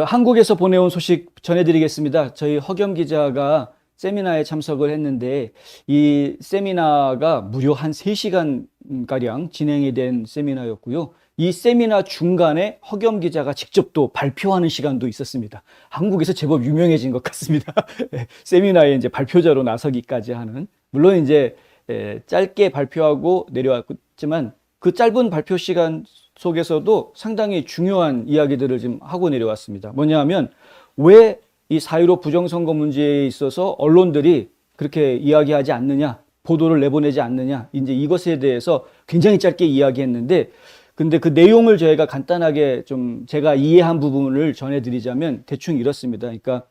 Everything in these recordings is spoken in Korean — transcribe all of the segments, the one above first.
한국에서 보내온 소식 전해드리겠습니다. 저희 허겸 기자가 세미나에 참석을 했는데 이 세미나가 무려 한 3시간가량 진행이 된 세미나였고요. 이 세미나 중간에 허겸 기자가 직접 또 발표하는 시간도 있었습니다. 한국에서 제법 유명해진 것 같습니다. 세미나에 이제 발표자로 나서기까지 하는. 물론 이제 짧게 발표하고 내려왔지만 그 짧은 발표 시간 속에서도 상당히 중요한 이야기들을 지금 하고 내려왔습니다. 뭐냐 하면 왜 이 4.15 부정선거 문제에 있어서 언론들이 그렇게 이야기하지 않느냐, 보도를 내보내지 않느냐, 이제 이것에 대해서 굉장히 짧게 이야기했는데, 근데 그 내용을 저희가 간단하게 좀 제가 이해한 부분을 전해드리자면 대충 이렇습니다. 그러니까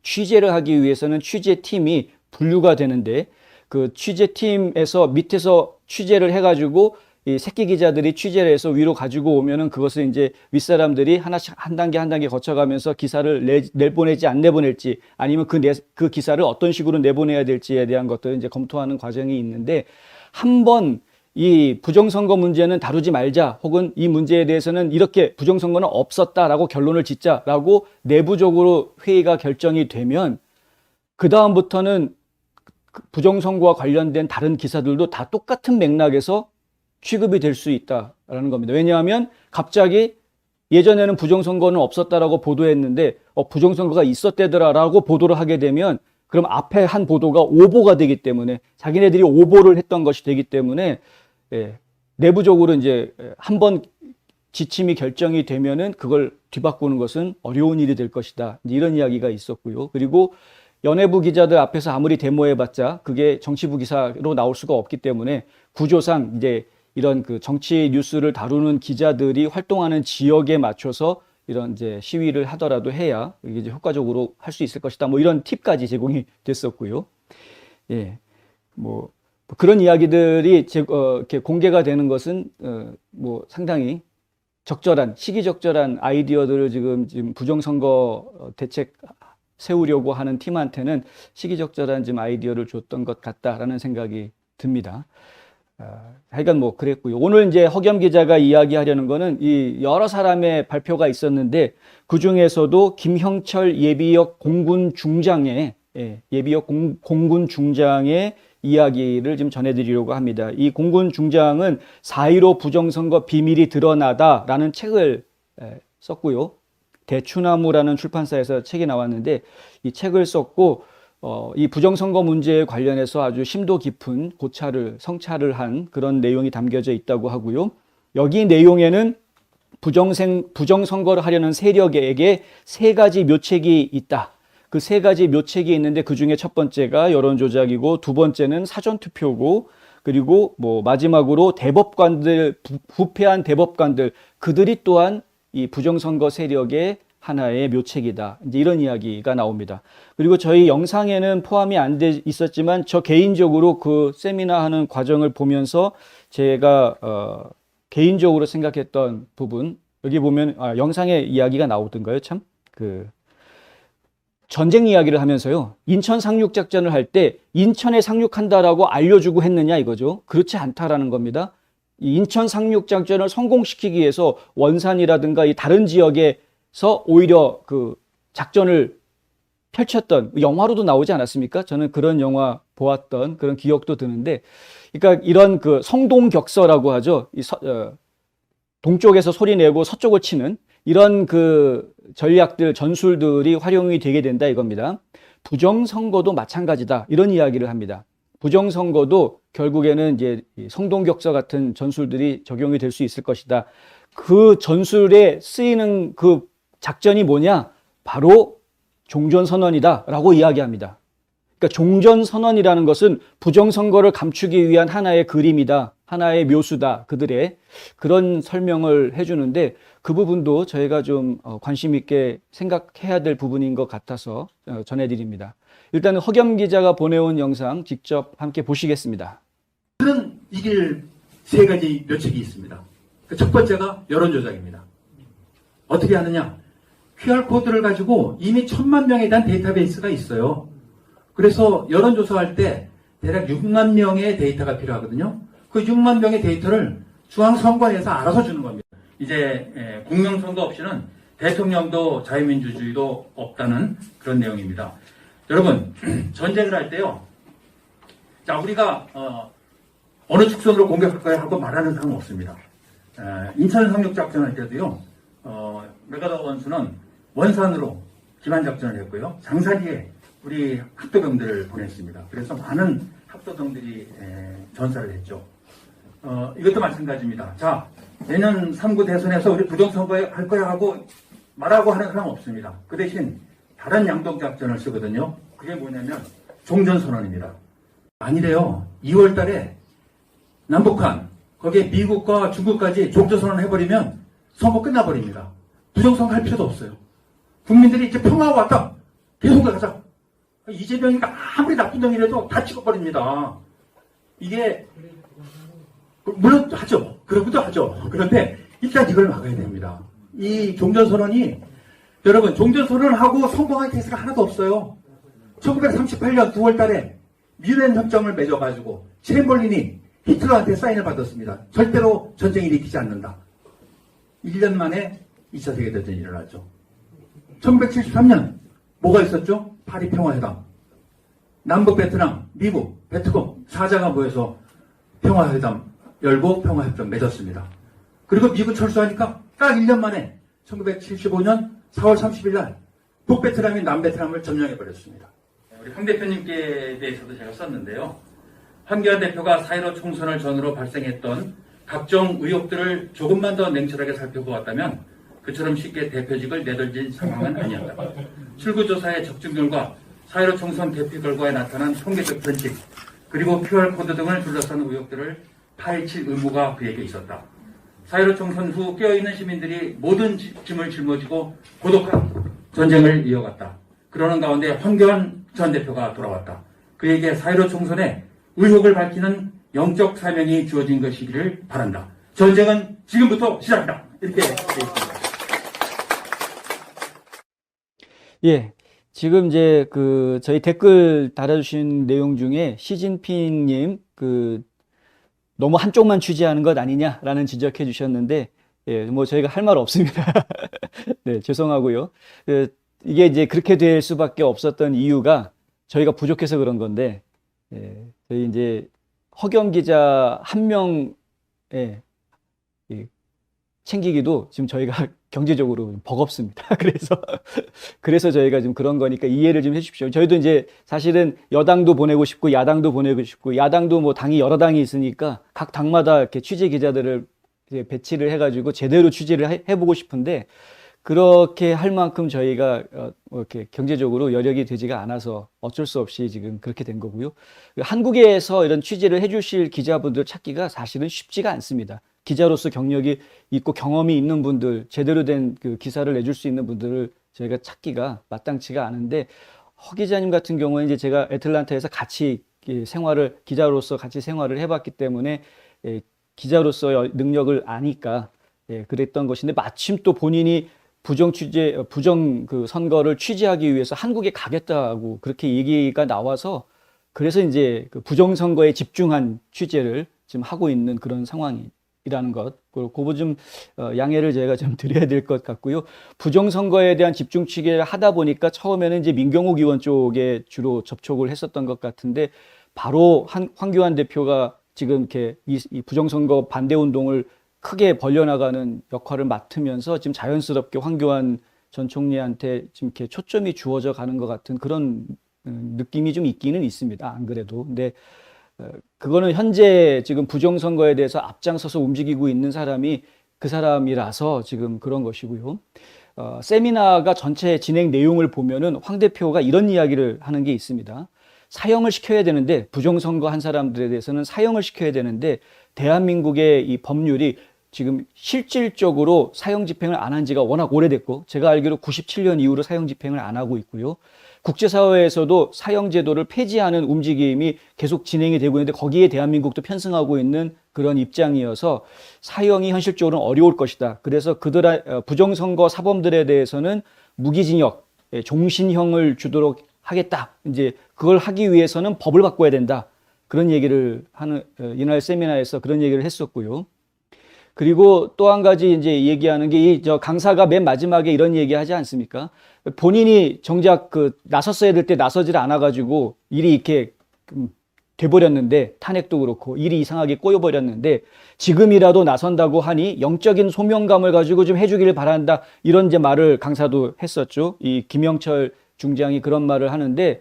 취재를 하기 위해서는 취재팀이 분류가 되는데, 그 취재팀에서 밑에서 취재를 해가지고 이 새끼 기자들이 취재를 해서 위로 가지고 오면은 그것을 이제 윗사람들이 하나씩 한 단계 거쳐가면서 기사를 내보낼지 안 내보낼지, 아니면 그 기사를 어떤 식으로 내보내야 될지에 대한 것들을 이제 검토하는 과정이 있는데, 한번 이 부정선거 문제는 다루지 말자, 혹은 이 문제에 대해서는 이렇게 부정선거는 없었다라고 결론을 짓자라고 내부적으로 회의가 결정이 되면, 그 다음부터는 부정선거와 관련된 다른 기사들도 다 똑같은 맥락에서 취급이 될 수 있다라는 겁니다. 왜냐하면 갑자기 예전에는 부정선거는 없었다라고 보도했는데 부정선거가 있었대더라라고 보도를 하게 되면, 그럼 앞에 한 보도가 오보가 되기 때문에, 자기네들이 오보를 했던 것이 되기 때문에 내부적으로 이제 한번 지침이 결정이 되면은 그걸 뒤바꾸는 것은 어려운 일이 될 것이다, 이런 이야기가 있었고요. 그리고 연예부 기자들 앞에서 아무리 데모해봤자 그게 정치부 기사로 나올 수가 없기 때문에 구조상 이제 이런 그 정치 뉴스를 다루는 기자들이 활동하는 지역에 맞춰서 이런 이제 시위를 하더라도 해야 이게 이제 효과적으로 할 수 있을 것이다, 뭐 이런 팁까지 제공이 됐었고요. 예, 뭐 그런 이야기들이 이렇게 공개가 되는 것은 뭐 상당히 시기적절한 아이디어들을 지금 부정선거 대책 세우려고 하는 팀한테는 시기적절한 지금 아이디어를 줬던 것 같다라는 생각이 듭니다. 하여간 뭐 그랬고요. 오늘 이제 허겸 기자가 이야기하려는 거는 이 여러 사람의 발표가 있었는데, 그 중에서도 김형철 예비역 공군 중장의 공군 중장의 이야기를 지금 전해드리려고 합니다. 이 공군 중장은 4.15 부정선거 비밀이 드러나다라는 책을 썼고요. 대추나무라는 출판사에서 책이 나왔는데, 이 책을 썼고 이 부정선거 문제에 관련해서 아주 심도 깊은 성찰을 한 그런 내용이 담겨져 있다고 하고요. 여기 내용에는 부정선거를 하려는 세력에게 3가지 묘책이 있다. 그 3가지 묘책이 있는데, 그 중에 첫 번째가 여론조작이고, 두 번째는 사전투표고, 그리고 뭐 마지막으로 대법관들, 부패한 대법관들, 그들이 또한 이 부정선거 세력의 하나의 묘책이다, 이제 이런 이야기가 나옵니다. 그리고 저희 영상에는 포함이 안 돼 있었지만, 저 개인적으로 그 세미나 하는 과정을 보면서 제가 개인적으로 생각했던 부분, 여기 보면 영상에 이야기가 나오던가요? 참 전쟁 이야기를 하면서요, 인천 상륙작전을 할 때 인천에 상륙한다라고 알려주고 했느냐 이거죠. 그렇지 않다라는 겁니다. 이 인천 상륙작전을 성공시키기 위해서 원산이라든가 이 다른 지역에서 오히려 그 작전을 펼쳤던, 영화로도 나오지 않았습니까? 저는 그런 영화 보았던 그런 기억도 드는데, 그러니까 이런 그 성동격서라고 하죠. 동쪽에서 소리 내고 서쪽을 치는 이런 그 전략들, 전술들이 활용이 되게 된다 이겁니다. 부정선거도 마찬가지다, 이런 이야기를 합니다. 부정선거도 결국에는 이제 성동격서 같은 전술들이 적용이 될 수 있을 것이다. 그 전술에 쓰이는 그 작전이 뭐냐? 바로 종전선언이다라고 이야기합니다. 그러니까 종전선언이라는 것은 부정선거를 감추기 위한 하나의 그림이다, 하나의 묘수다, 그들의 그런 설명을 해주는데, 그 부분도 저희가 좀 관심 있게 생각해야 될 부분인 것 같아서 전해드립니다. 일단 허겸 기자가 보내온 영상 직접 함께 보시겠습니다. 그는 이길 3가지 묘책이 있습니다. 첫 번째가 여론조작입니다. 어떻게 하느냐? QR코드를 가지고 이미 1000만 명에 대한 데이터베이스가 있어요. 그래서 여론조사할 때 대략 6만 명의 데이터가 필요하거든요. 그 6만 명의 데이터를 중앙선관위에서 알아서 주는 겁니다. 이제 공명선거 없이는 대통령도 자유민주주의도 없다는 그런 내용입니다. 여러분, 전쟁을 할 때요. 자, 우리가 어느 축선으로 공격할 거야 하고 말하는 사람 없습니다. 인천 상륙작전 할 때도요. 메가더 원수는 원산으로 기반작전을 했고요. 장사리에 우리 합도병들을 보냈습니다. 그래서 많은 합도병들이 전사를 했죠. 이것도 마찬가지입니다. 자, 내년 3구 대선에서 우리 부정선거 할 거야 하고 말하고 하는 사람 없습니다. 그 대신 다른 양동작전을 쓰거든요. 그게 뭐냐면 종전선언입니다. 아니래요. 2월 달에 남북한, 거기에 미국과 중국까지 종전선언 해버리면 선거 끝나버립니다. 부정선거 할 필요도 없어요. 국민들이 이제 평화가 왔다. 계속 가자. 이재명이가 아무리 나쁜 놈이라도 다 찍어버립니다. 이게 물론 하죠. 그러고도 하죠. 그런데 일단 이걸 막아야 됩니다. 이 종전선언이 여러분 종전선언을 하고 성공한 케이스가 하나도 없어요. 1938년 9월 달에 뮌헨 협정을 맺어가지고 챔벌린이 히틀러한테 사인을 받았습니다. 절대로 전쟁이 일으키지 않는다. 1년 만에 2차 세계대전이 일어났죠. 1973년 뭐가 있었죠? 파리 평화회담. 남북 베트남, 미국, 베트콩 사자가 모여서 평화회담 열고 평화협정 맺었습니다. 그리고 미국 철수하니까 딱 1년 만에 1975년 4월 30일 날 북베트남이 남베트남을 점령해버렸습니다. 우리 황 대표님께 대해서도 제가 썼는데요. 황교안 대표가 4.15 총선을 전후로 발생했던 각종 의혹들을 조금만 더 냉철하게 살펴보았다면 그처럼 쉽게 대표직을 내던진 상황은 아니었다. 출구조사의 적중 결과 4.15 총선 개표 결과에 나타난 통계적 변칙 그리고 QR코드 등을 둘러싼 의혹들을 파헤칠 의무가 그에게 있었다. 4.15 총선 후 깨어있는 시민들이 모든 짐을 짊어지고 고독한 전쟁을 이어갔다. 그러는 가운데 황교안 전 대표가 돌아왔다. 그에게 4.15 총선에 의혹을 밝히는 영적 사명이 주어진 것이기를 바란다. 전쟁은 지금부터 시작이다. 이렇게 되어 있습니다. 예. 지금 이제 저희 댓글 달아주신 내용 중에 시진핑님 너무 한쪽만 취재하는 것 아니냐라는 지적해 주셨는데, 예, 뭐 저희가 할 말 없습니다. 네, 죄송하고요. 이게 이제 그렇게 될 수밖에 없었던 이유가 저희가 부족해서 그런 건데, 예, 저희 이제 허겸 기자 한 명에 챙기기도 지금 저희가 경제적으로 버겁습니다. 그래서 저희가 지금 그런 거니까 이해를 좀 해주십시오. 저희도 이제 사실은 여당도 보내고 싶고 야당도 보내고 싶고 야당도 뭐 당이 여러 당이 있으니까 각 당마다 이렇게 취재 기자들을 이제 배치를 해가지고 제대로 취재를 해보고 싶은데 그렇게 할 만큼 저희가 이렇게 경제적으로 여력이 되지가 않아서 어쩔 수 없이 지금 그렇게 된 거고요. 한국에서 이런 취재를 해주실 기자분들 찾기가 사실은 쉽지가 않습니다. 기자로서 경력이 있고 경험이 있는 분들, 제대로 된 그 기사를 내줄 수 있는 분들을 저희가 찾기가 마땅치가 않은데 허 기자님 같은 경우는 이제 제가 애틀란타에서 같이 기자로서 같이 생활을 해봤기 때문에 기자로서의 능력을 아니까 그랬던 것인데 마침 또 본인이 부정 선거를 취재하기 위해서 한국에 가겠다고 그렇게 얘기가 나와서 그래서 이제 그 부정 선거에 집중한 취재를 지금 하고 있는 그런 상황이라는 것, 그 부분 좀 양해를 제가 좀 드려야 될 것 같고요. 부정 선거에 대한 집중 취재를 하다 보니까 처음에는 이제 민경욱 의원 쪽에 주로 접촉을 했었던 것 같은데 바로 황교안 대표가 지금 이렇게 이 부정 선거 반대 운동을 크게 벌려나가는 역할을 맡으면서 지금 자연스럽게 황교안 전 총리한테 지금 이렇게 초점이 주어져 가는 것 같은 그런 느낌이 좀 있기는 있습니다. 안 그래도. 근데 그거는 현재 지금 부정선거에 대해서 앞장서서 움직이고 있는 사람이 그 사람이라서 지금 그런 것이고요. 세미나가 전체 진행 내용을 보면은 황 대표가 이런 이야기를 하는 게 있습니다. 사형을 시켜야 되는데 부정선거 한 사람들에 대해서는 사형을 시켜야 되는데 대한민국의 이 법률이 지금 실질적으로 사형 집행을 안 한 지가 워낙 오래됐고 제가 알기로 97년 이후로 사형 집행을 안 하고 있고요. 국제사회에서도 사형 제도를 폐지하는 움직임이 계속 진행이 되고 있는데 거기에 대한민국도 편승하고 있는 그런 입장이어서 사형이 현실적으로는 어려울 것이다. 그래서 부정선거 사범들에 대해서는 무기징역, 종신형을 주도록 하겠다. 이제 그걸 하기 위해서는 법을 바꿔야 된다. 그런 얘기를 이날 세미나에서 그런 얘기를 했었고요. 그리고 또 한 가지 이제 얘기하는 게 이 저 강사가 맨 마지막에 이런 얘기 하지 않습니까? 본인이 정작 그 나섰어야 될 때 나서질 않아가지고 일이 이렇게 돼버렸는데, 탄핵도 그렇고 일이 이상하게 꼬여버렸는데, 지금이라도 나선다고 하니 영적인 소명감을 가지고 좀 해주기를 바란다, 이런 이제 말을 강사도 했었죠. 이 김영철 중장이 그런 말을 하는데,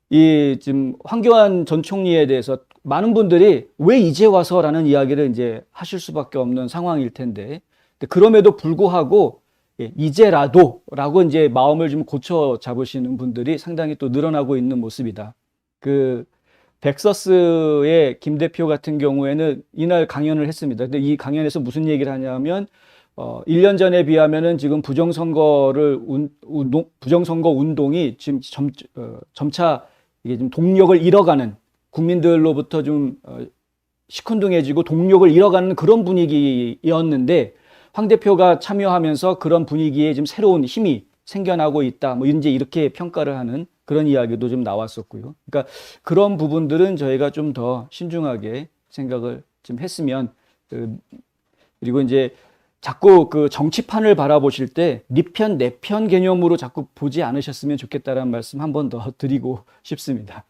이 지금 황교안 전 총리에 대해서 많은 분들이 왜 이제 와서라는 이야기를 이제 하실 수밖에 없는 상황일 텐데, 근데 그럼에도 불구하고 이제라도라고 이제 마음을 좀 고쳐 잡으시는 분들이 상당히 또 늘어나고 있는 모습이다. 그 벡서스의 김 대표 같은 경우에는 이날 강연을 했습니다. 근데 이 강연에서 무슨 얘기를 하냐면 1년 전에 비하면은 지금 부정선거 운동이 지금 점차 이게 좀 동력을 잃어가는, 국민들로부터 좀 시큰둥해지고 동력을 잃어가는 그런 분위기였는데, 황 대표가 참여하면서 그런 분위기에 좀 새로운 힘이 생겨나고 있다, 뭐 이제 이렇게 평가를 하는 그런 이야기도 좀 나왔었고요. 그러니까 그런 부분들은 저희가 좀 더 신중하게 생각을 좀 했으면, 그리고 이제 자꾸 그 정치판을 바라보실 때 네 편, 내 편 개념으로 자꾸 보지 않으셨으면 좋겠다라는 말씀 한 번 더 드리고 싶습니다.